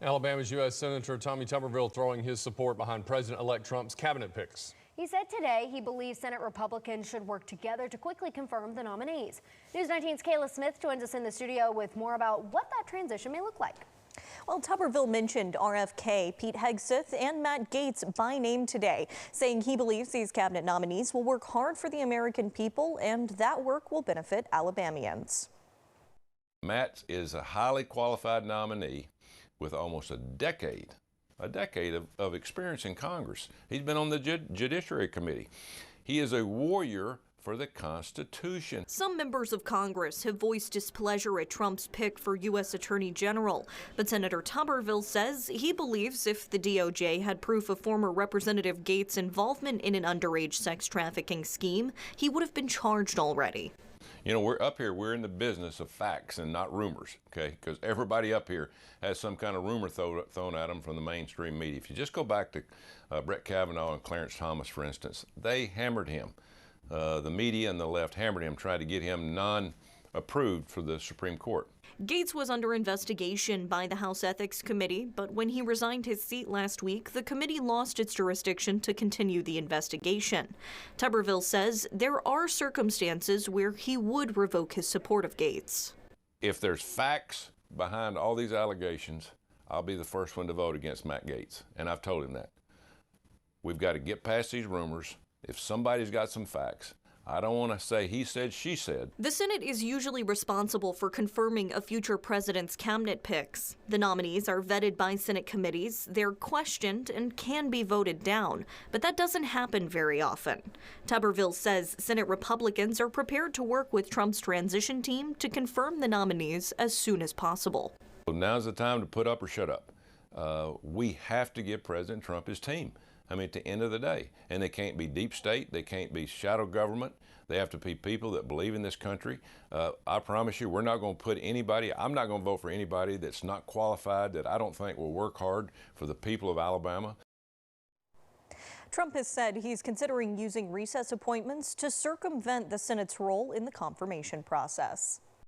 Alabama's U.S. Senator Tommy Tuberville throwing his support behind President-elect Trump's cabinet picks. He said today he believes Senate Republicans should work together to quickly confirm the nominees. News 19's Kayla Smith joins us in the studio with more about what that transition may look like. Well, Tuberville mentioned RFK, Pete Hegseth, and Matt Gaetz by name today, saying he believes these cabinet nominees will work hard for the American people and that work will benefit Alabamians. Matt is a highly qualified nominee with almost a decade of experience in Congress. He's been on the Judiciary Committee. He is a warrior for the Constitution. Some members of Congress have voiced displeasure at Trump's pick for U.S. Attorney General, but Senator Tuberville says he believes if the DOJ had proof of former Representative Gaetz' involvement in an underage sex trafficking scheme, he would have been charged already. You know, we're up here, we're in the business of facts and not rumors, okay? Because everybody up here has some kind of rumor thrown at them from the mainstream media. If you just go back to Brett Kavanaugh and Clarence Thomas, for instance, they hammered him. The media and the left hammered him, tried to get him non-approved for the Supreme Court. Gaetz was under investigation by the House Ethics Committee, but when he resigned his seat last week, the committee lost its jurisdiction to continue the investigation. Tuberville says there are circumstances where he would revoke his support of Gaetz. If there's facts behind all these allegations, I'll be the first one to vote against Matt Gaetz, and I've told him that. We've got to get past these rumors. If somebody's got some facts, I don't want to say he said, she said. The Senate is usually responsible for confirming a future president's cabinet picks. The nominees are vetted by Senate committees, they're questioned, and can be voted down. But that doesn't happen very often. Tuberville says Senate Republicans are prepared to work with Trump's transition team to confirm the nominees as soon as possible. Now's the time to put up or shut up. We have to give President Trump his team. I mean, at the end of the day. And they can't be deep state. They can't be shadow government. They have to be people that believe in this country. I promise you, we're not going to put anybody, I'm not going to vote for anybody that's not qualified, that I don't think will work hard for the people of Alabama. Trump has said he's considering using recess appointments to circumvent the Senate's role in the confirmation process.